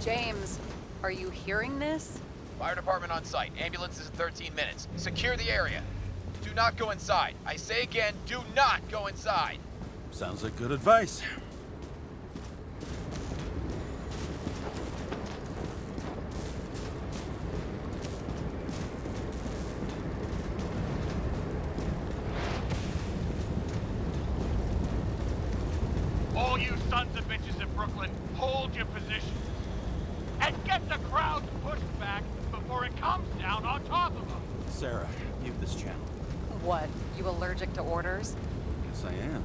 James, are you hearing this? Fire department on site. Ambulances in 13 minutes. Secure the area. Do not go inside. I say again, do not go inside. Sounds like good advice. All you sons of bitches in Brooklyn, hold your positions. And get the crowds pushed back before it comes down on top of them. Sarah, mute this channel. What, you allergic to orders? Yes, I am.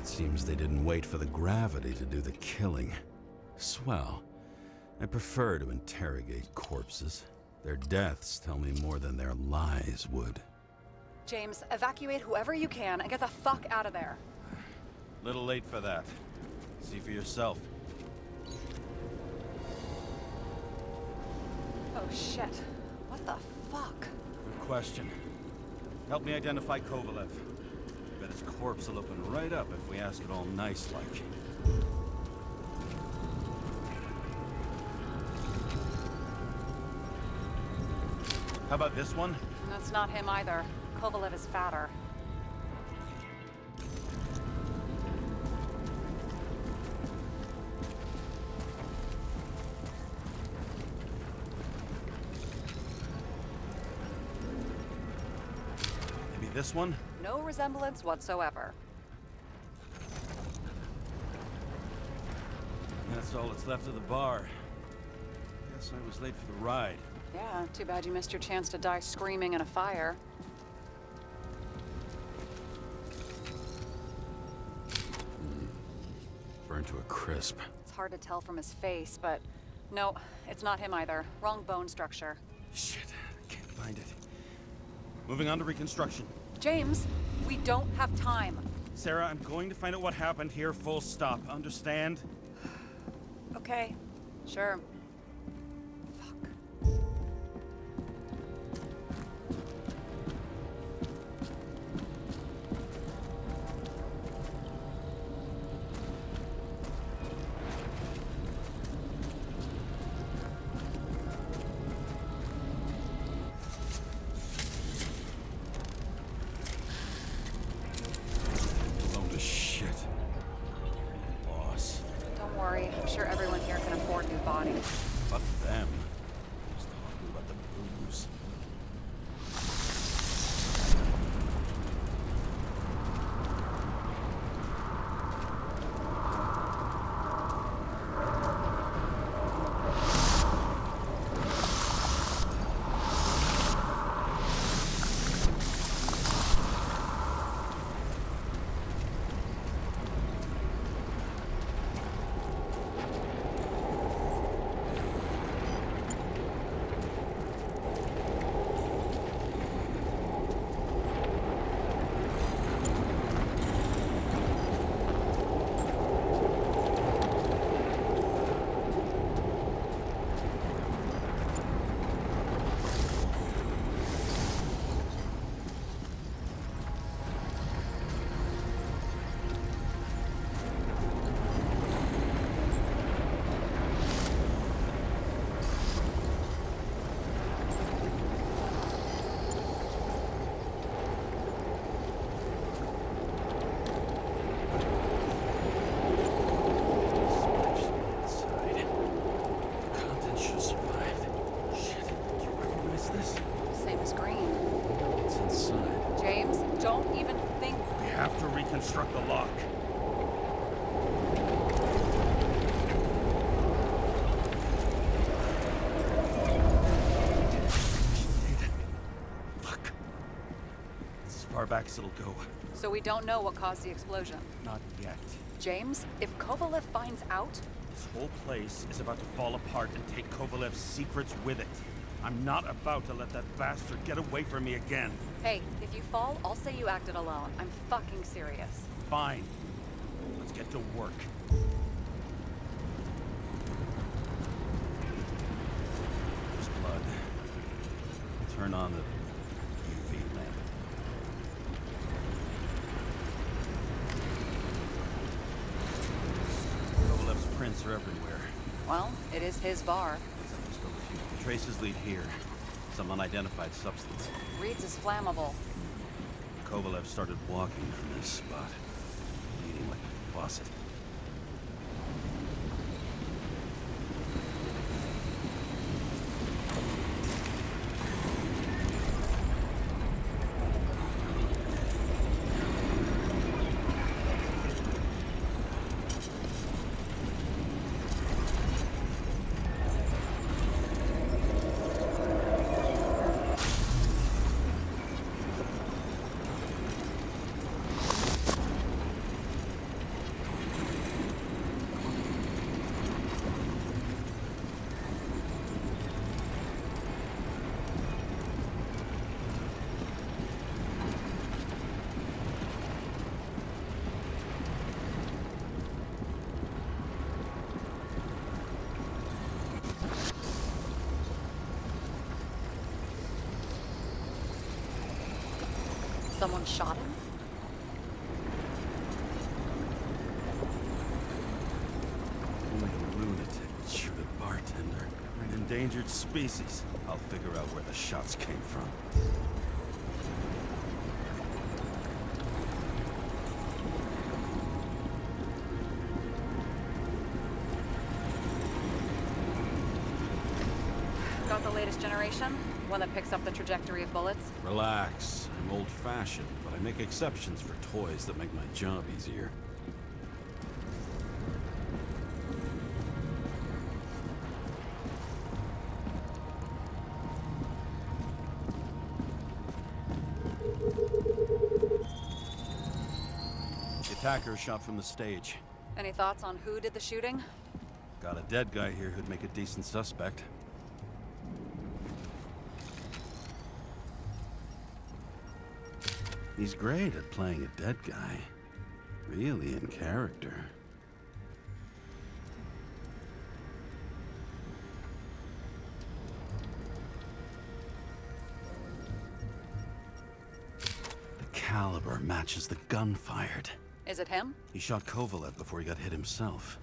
Seems they didn't wait for the gravity to do the killing. Swell. I prefer to interrogate corpses. Their deaths tell me more than their lies would. James, evacuate whoever you can and get the fuck out of there. Little late for that. See for yourself. Oh shit. What the fuck? Good question. Help me identify Kovalev. Bet his corpse will open right up if we ask it all nice-like. How about this one? That's not him either. Kovalev is fatter. Maybe this one? No resemblance whatsoever. That's all that's left of the bar. Guess I was late for the ride. Yeah, too bad you missed your chance to die screaming in a fire. Burned to a crisp. It's hard to tell from his face, but no, it's not him either. Wrong bone structure. Shit, I can't find it. Moving on to reconstruction. James, we don't have time. Sarah, I'm going to find out what happened here, full stop. Understand? Okay, sure. Fuck. Load of shit. Boss. Don't worry, I'm sure everyone here can afford new bodies. Fuck them. Just talking about the booze. have to reconstruct the lock. Fuck. far back as it'll go. So we don't know what caused the explosion. Not yet. James, if Kovalev finds out... This whole place is about to fall apart and take Kovalev's secrets with it. I'm not about to let that bastard get away from me again. Hey, if you fall, I'll say you acted alone. I'm fucking serious. Fine. Let's get to work. There's blood. Turn on the UV lamp. Kovalev's prints are everywhere. Well, it is his bar. Just over a few traces lead here. Some unidentified substance. Reed's is flammable. Kovalev started walking from this spot, bleeding like a faucet. Someone shot him? Only a lunatic would shoot a bartender. We're an endangered species. I'll figure out where the shots came from. Got the latest generation? One that picks up the trajectory of bullets? Relax. I'm old-fashioned, but I make exceptions for toys that make my job easier. The attacker shot from the stage. Any thoughts on who did the shooting? Got a dead guy here who'd make a decent suspect. He's great at playing a dead guy. Really in character. The caliber matches the gun fired. Is it him? He shot Kovalev before he got hit himself.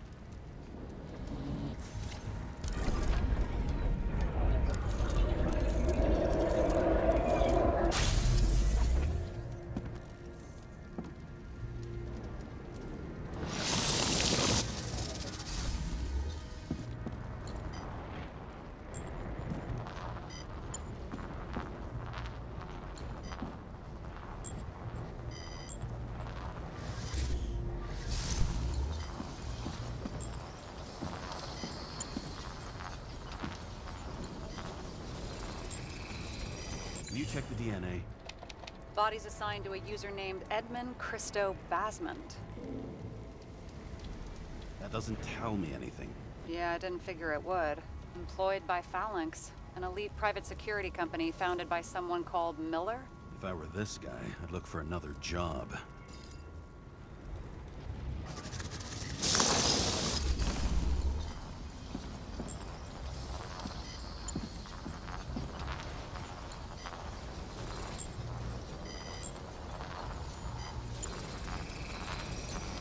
You check the DNA. Body's assigned to a user named Edmund Christo Basment. That doesn't tell me anything. Yeah, I didn't figure it would. Employed by Phalanx, an elite private security company founded by someone called Miller? If I were this guy, I'd look for another job.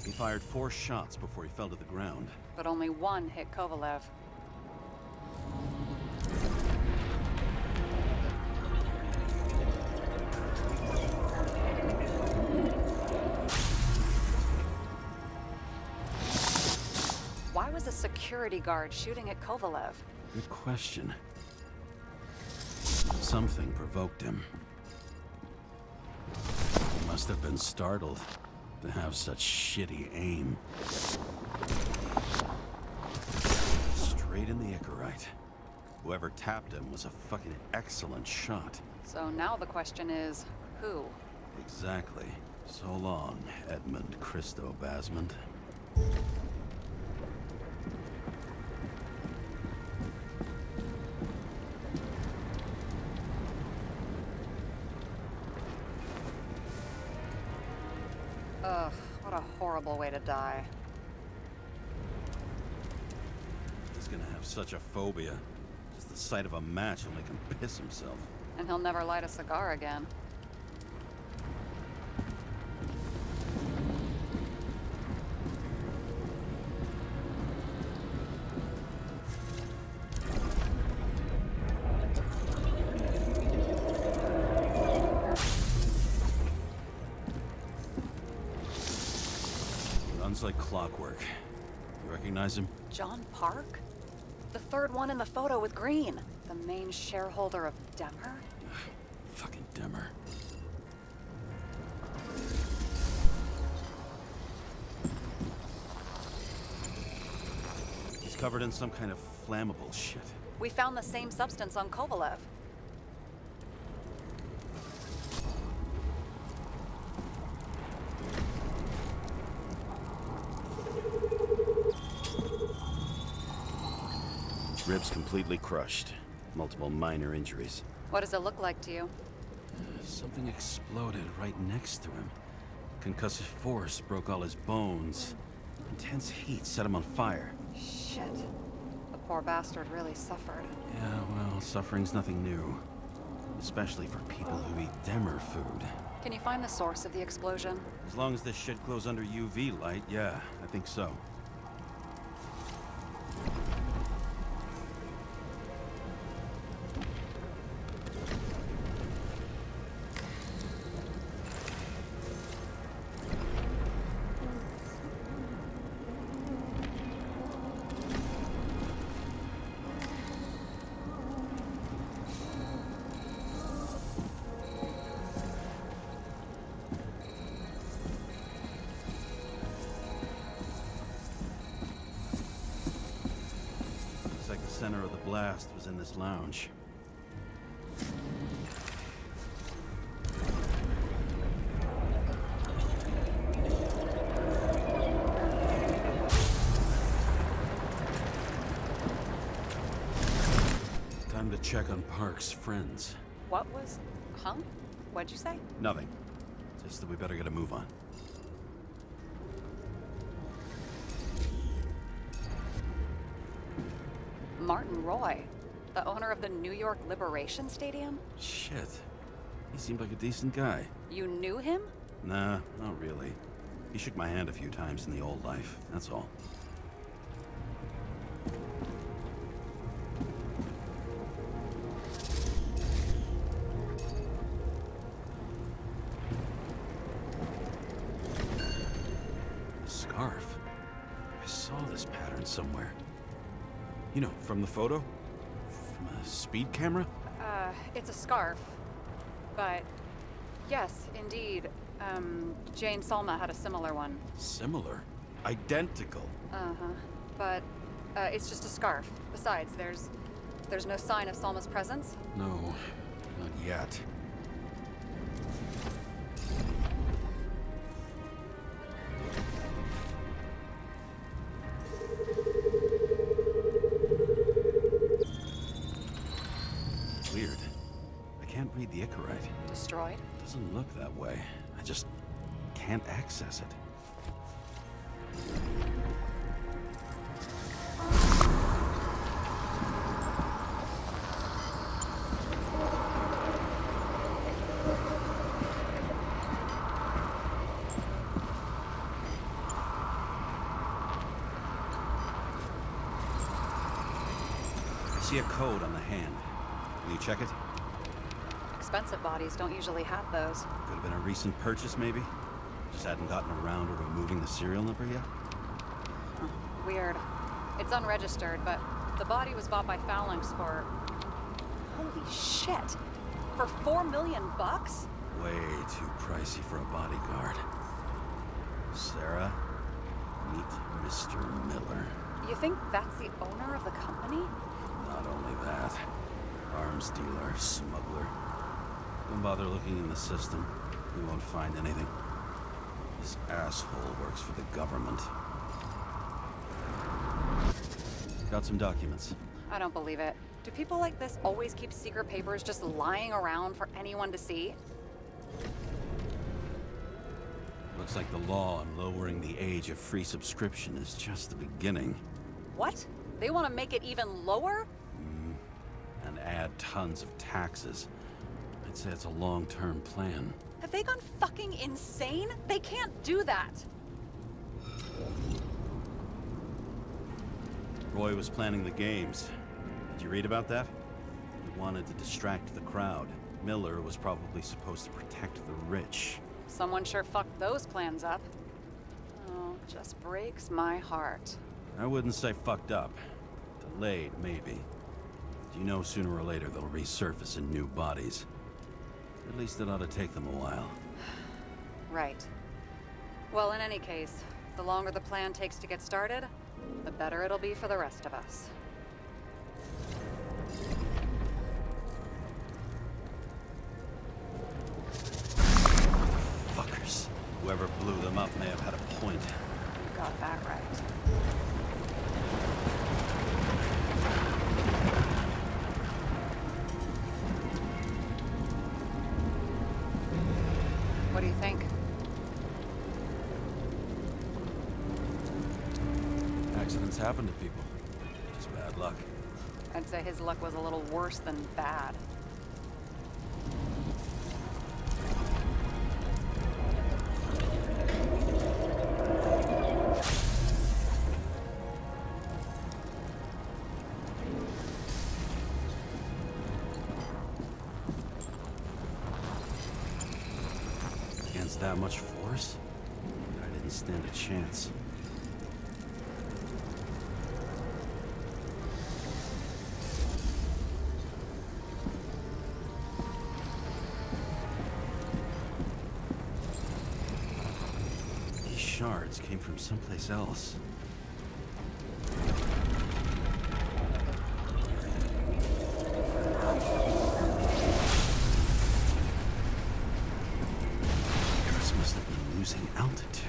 He fired 4 shots before he fell to the ground. But only one hit Kovalev. Why was a security guard shooting at Kovalev? Good question. Something provoked him. He must have been startled to have such shitty aim. Straight in the Icarite. Whoever tapped him was a fucking excellent shot. So now the question is, who? Exactly. So long, Edmund Christo Basmond. Ugh, what a horrible way to die. He's gonna have such a phobia. Just the sight of a match will make him piss himself. And he'll never light a cigar again. Runs like clockwork. You recognize him? John Park? The third one in the photo with Green. The main shareholder of Demmer? Fucking Demmer. He's covered in some kind of flammable shit. We found the same substance on Kovalev. Ribs completely crushed. Multiple minor injuries. What does it look like to you? Something exploded right next to him. Concussive force broke all his bones. Intense heat set him on fire. Shit. The poor bastard really suffered. Yeah, well, suffering's nothing new. Especially for people who eat Demmer food. Can you find the source of the explosion? As long as this shit glows under UV light, yeah, I think so. The center of the blast was in this lounge. Time to check on Park's friends. What was... Huh? What'd you say? Nothing. Just that we better get a move on. Martin Roy, the owner of the New York Liberation Stadium? Shit. He seemed like a decent guy. You knew him? Nah, not really. He shook my hand a few times in the old life, that's all. Scarf? I saw this pattern somewhere. You know, from the photo? From a speed camera? It's a scarf. But, yes, indeed. Jane Salma had a similar one. Similar? Identical? Uh-huh. But, it's just a scarf. Besides, there's no sign of Salma's presence. No, not yet. Weird. I can't read the Icarite. Destroyed? Doesn't look that way. I just can't access it. I see a code on the hand. Will you check it? Expensive bodies don't usually have those. Could have been a recent purchase, maybe? Just hadn't gotten around to removing the serial number yet? Weird. It's unregistered, but the body was bought by Phalanx for... Holy shit! For $4 million bucks? Way too pricey for a bodyguard. Sarah, meet Mr. Miller. You think that's the owner of the company? Not only that, arms dealer, smuggler. Don't bother looking in the system. We won't find anything. This asshole works for the government. Got some documents. I don't believe it. Do people like this always keep secret papers just lying around for anyone to see? Looks like the law on lowering the age of free subscription is just the beginning. What? They want to make it even lower? And add tons of taxes. I'd say it's a long-term plan. Have they gone fucking insane? They can't do that. Roy was planning the games. Did you read about that? He wanted to distract the crowd. Miller was probably supposed to protect the rich. Someone sure fucked those plans up. Oh, just breaks my heart. I wouldn't say fucked up. Delayed, maybe. You know sooner or later they'll resurface in new bodies. At least it ought to take them a while. Right. Well, in any case, the longer the plan takes to get started, the better it'll be for the rest of us. Fuckers. Whoever blew them up may have had a point. You got that right. What do you think? Accidents happen to people. Just bad luck. I'd say his luck was a little worse than bad. Against that much force? I didn't stand a chance. These shards came from someplace else. Earth must have been losing altitude.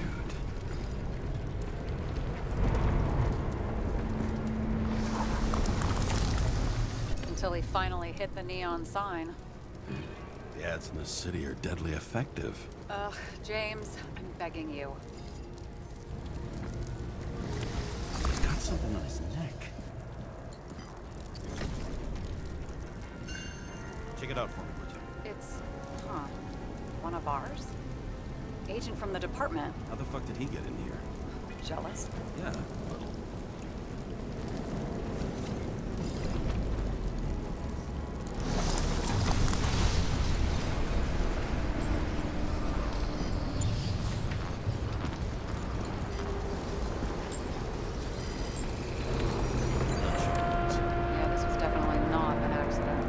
Until he finally hit the neon sign. The ads in the city are deadly effective. Ugh, James, I'm begging you. He's got something on his neck. Check it out for me, would you? It's, one of ours? Agent from the department. How the fuck did he get in here? Jealous? Yeah, a little. Yeah, this was definitely not an accident.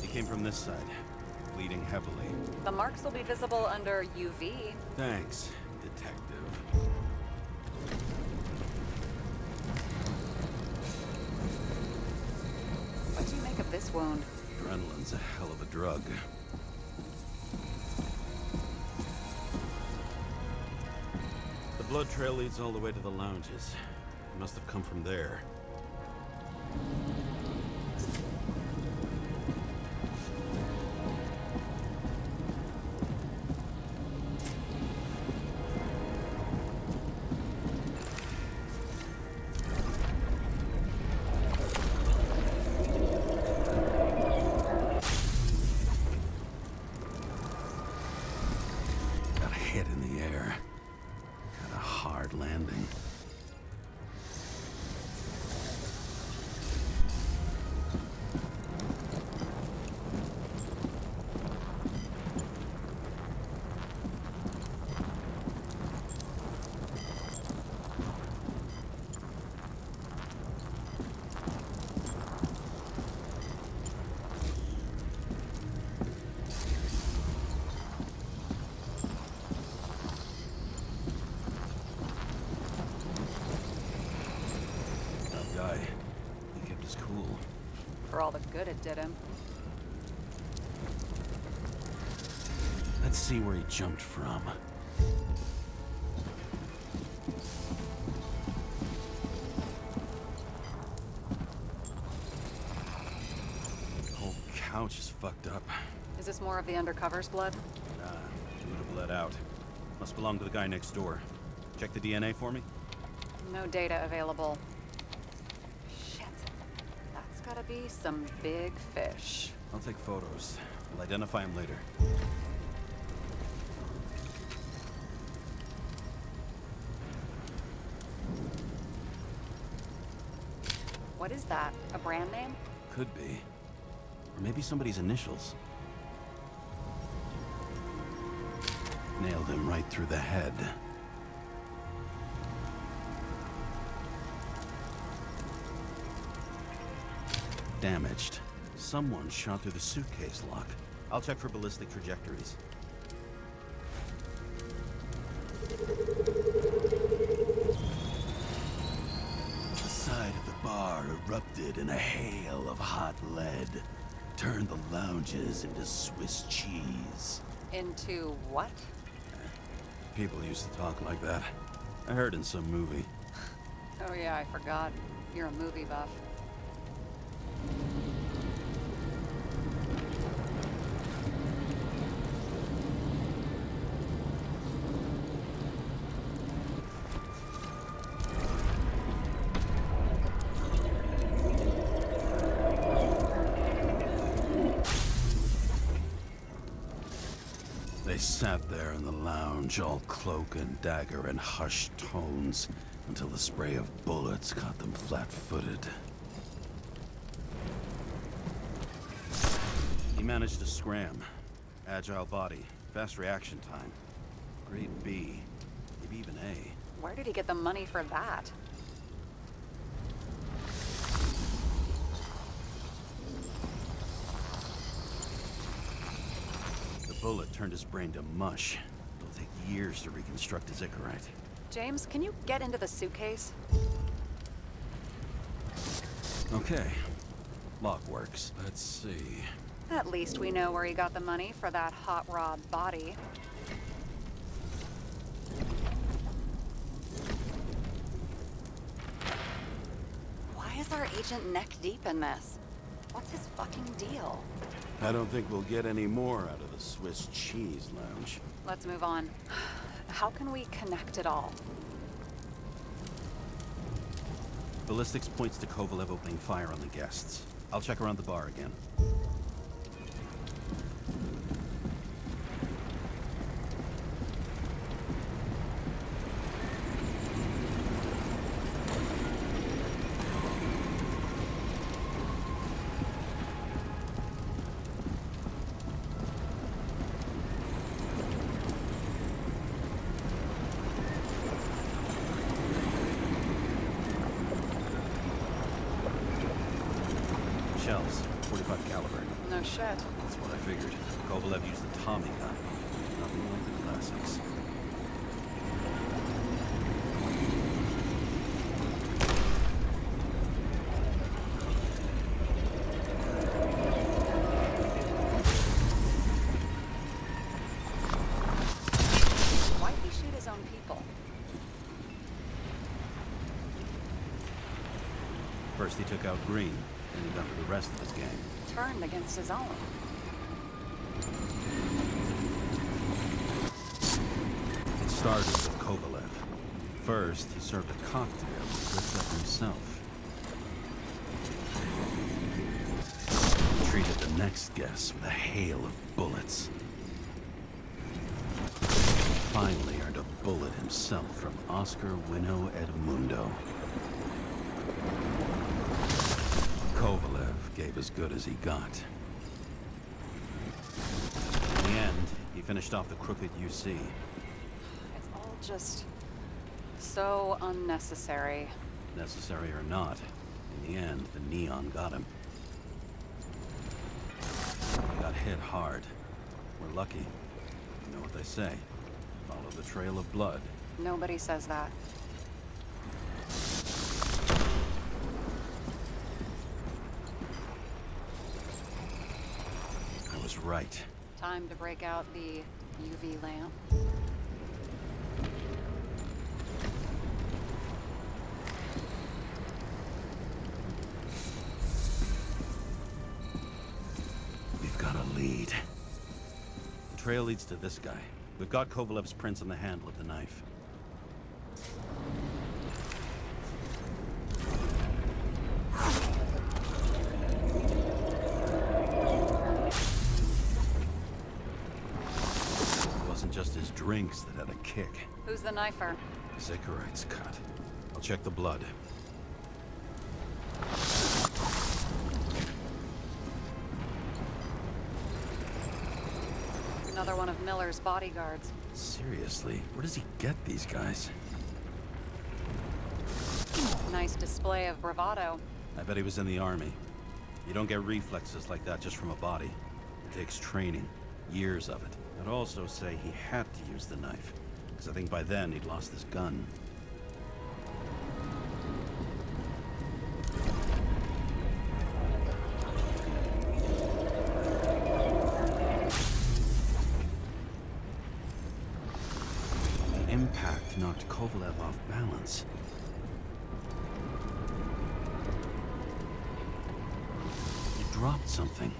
He came from this side, bleeding heavily. The marks will be visible under UV. Thanks, detective. What do you make of this wound? Adrenaline's a hell of a drug. The blood trail leads all the way to the lounges. It must have come from there. Got a hit in the air. Got a hard landing. for all the good it did him. Let's see where he jumped from. The whole couch is fucked up. Is this more of the undercover's blood? Nah, it would have bled out. Must belong to the guy next door. Check the DNA for me? No data available. Shit. That's gotta be some big fish. I'll take photos. I'll identify him later. What is that? A brand name? Could be. Or maybe somebody's initials. Nailed him right through the head. Damaged. Someone shot through the suitcase lock. I'll check for ballistic trajectories. The side of the bar erupted in a hail of hot lead. Turned the lounges into Swiss cheese. Into what? People used to talk like that. I heard in some movie. Oh yeah, I forgot. You're a movie buff. They sat there in the lounge, all cloak and dagger and hushed tones, until the spray of bullets caught them flat-footed. He managed to scram. Agile body, fast reaction time. Grade B, maybe even A. Where did he get the money for that? The bullet turned his brain to mush. It'll take years to reconstruct his Icarite. James, can you get into the suitcase? Okay. Lock works. Let's see. At least we know where he got the money for that hot rod body. Why is our agent neck deep in this? What's his fucking deal? I don't think we'll get any more out of the Swiss cheese lounge. Let's move on. How can we connect it all? Ballistics points to Kovalev opening fire on the guests. I'll check around the bar again. Shells, 45 caliber. No shit. That's what I figured. Kovalev used the Tommy gun. Nothing like the classics. Why'd he shoot his own people? First he took out Green, then he got for the rest of his gang. Turned against his own. It started with Kovalev. First, he served a cocktail and ripped up himself. He treated the next guest with a hail of bullets. Finally earned a bullet himself from Oscar Wino Edmundo. Kovalev gave as good as he got. In the end, he finished off the crooked UC. It's all just so unnecessary. Necessary or not, in the end, the neon got him. He got hit hard. We're lucky. You know what they say. Follow the trail of blood. Nobody says that. was right. Time to break out the UV lamp. We've got a lead. The trail leads to this guy. We've got Kovalev's prints on the handle of the knife. It wasn't just his drinks that had a kick. Who's the knifer? Zikarite's cut. I'll check the blood. Another one of Miller's bodyguards. Seriously, where does he get these guys? Nice display of bravado. I bet he was in the army. You don't get reflexes like that just from a body. It takes training, years of it. I'd also say he had to use the knife, because I think by then he'd lost his gun. The impact knocked Kovalev off balance. He dropped something.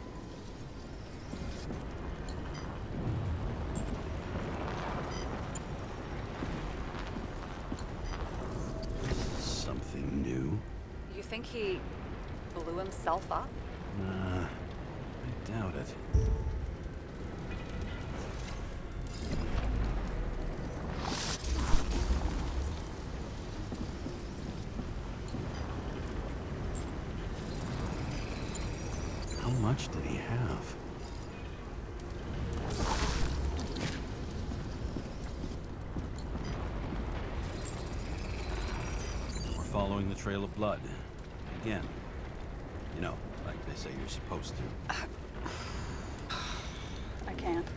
Something new? You think he blew himself up? Nah, I doubt it. How much did he have? We're following the trail of blood. Again. You know, like they say you're supposed to. I can't.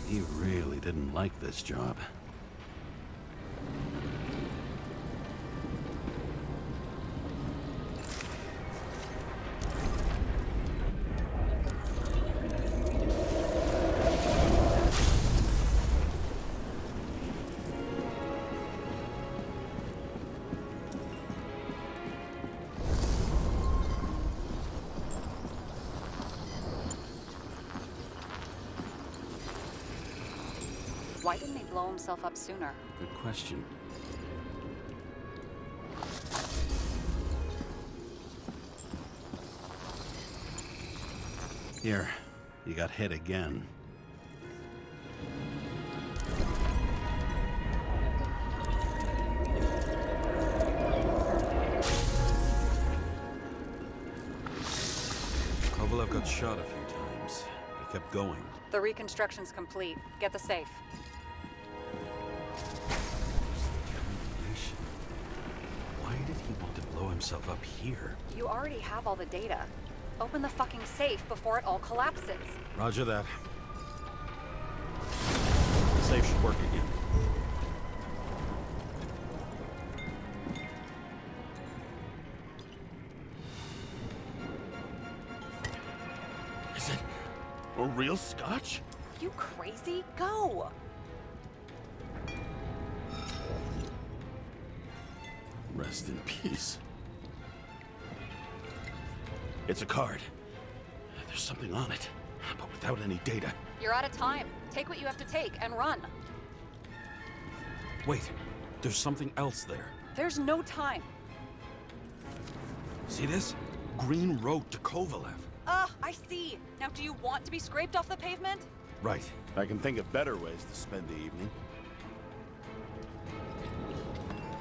He really didn't like this job. Why didn't he blow himself up sooner? Good question. Here, you got hit again. Kovalev got shot a few times. He kept going. The reconstruction's complete. Get the safe. Determination. Why did he want to blow himself up here? You already have all the data. Open the fucking safe before it all collapses. Roger that. The safe should work again. Is it a real scotch? You crazy? Go! Rest in peace. It's a card. There's something on it, but without any data. You're out of time. Take what you have to take and run. Wait, there's something else there. There's no time. See this? Green Road to Kovalev. I see. Now do you want to be scraped off the pavement? Right. I can think of better ways to spend the evening.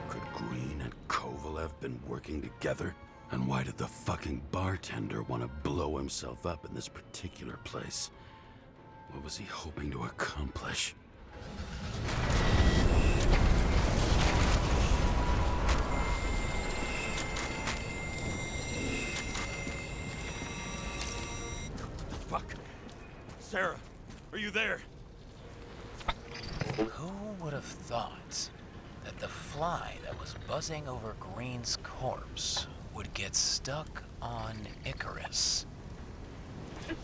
Could Green and Kovalev been working together? And why did the fucking bartender want to blow himself up in this particular place? What was he hoping to accomplish? Sarah, are you there? Who would have thought that the fly that was buzzing over Green's corpse would get stuck on Icarus?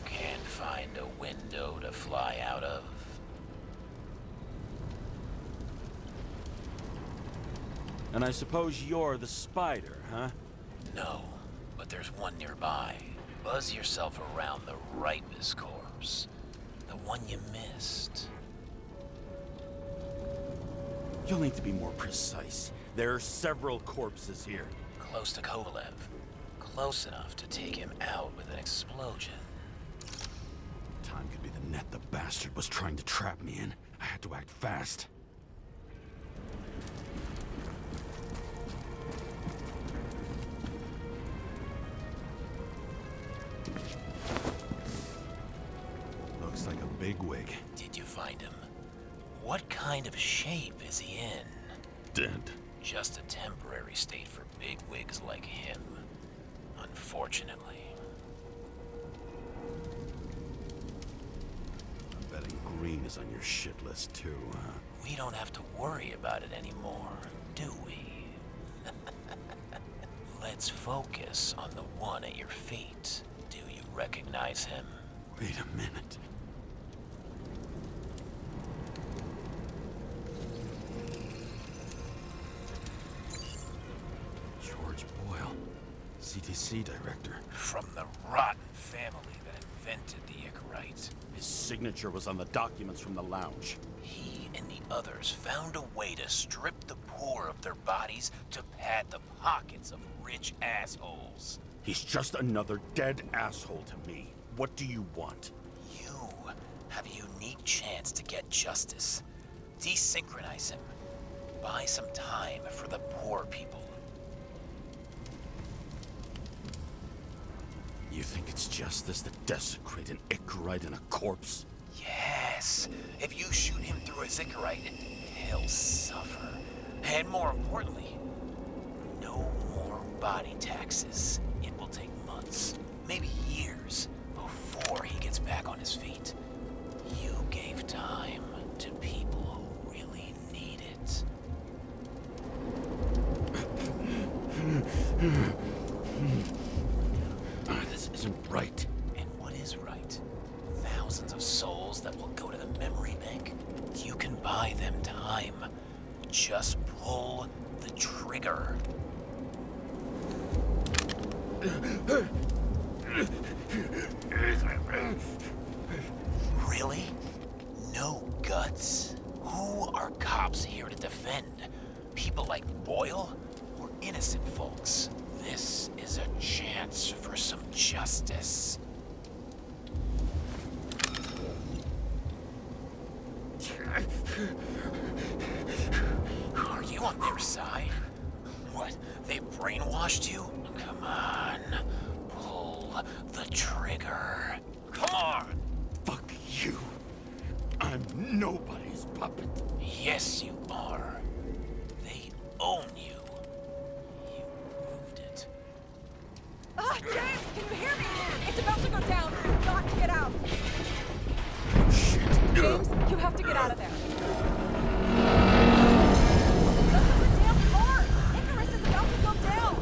Can't find a window to fly out of. And I suppose you're the spider, huh? No, but there's one nearby. Buzz yourself around the Ripus corpse. The one you missed. You'll need to be more precise. There are several corpses here. Close to Kovalev. Close enough to take him out with an explosion. Time could be the net the bastard was trying to trap me in. I had to act fast. Looks like a bigwig. Did you find him? What kind of shape is he in? Dead. Just a temporary state for bigwigs like him. Unfortunately. I'm betting Green is on your shit list too, huh? We don't have to worry about it anymore, do we? Let's focus on the one at your feet. Do you recognize him? Wait a minute. George Boyle, CTC director. From the rotten family that invented the Icarite. His signature was on the documents from the lounge. He and the others found a way to strip the poor of their bodies to pad the pockets of rich assholes. He's just another dead asshole to me. What do you want? You have a unique chance to get justice. Desynchronize him. Buy some time for the poor people. You think it's justice to desecrate an Icarite and a corpse? Yes. If you shoot him through a Icarite, he'll suffer. And more importantly, no more body taxes. It will take months, maybe years, before he gets back on his feet. You gave time to people who really need it. This isn't right. And what is right? Thousands of souls that will go to the memory bank. You can buy them time. Just pull the trigger. Really? No guts? Who are cops here to defend? People like Boyle? Or innocent folks? This is a chance for some justice. Are you on their side? What, they brainwashed you? Come on, pull the trigger. Come on! Fuck you. I'm nobody's puppet. Yes, you are. They own you. You proved it. Ah, James, can you hear me? It's about to go down. You've got to get out. Shit. James, you have to get out of there. Look at the damn car! Icarus is about to go down!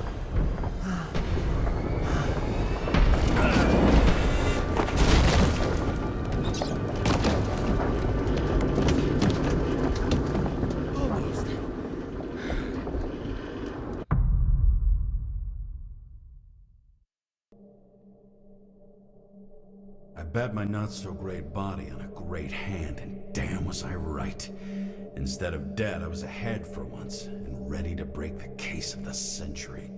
Almost. I bet my not-so-great body on a great hand, and damn was I right. Instead of dead, I was ahead for once, and ready to break the case of the century.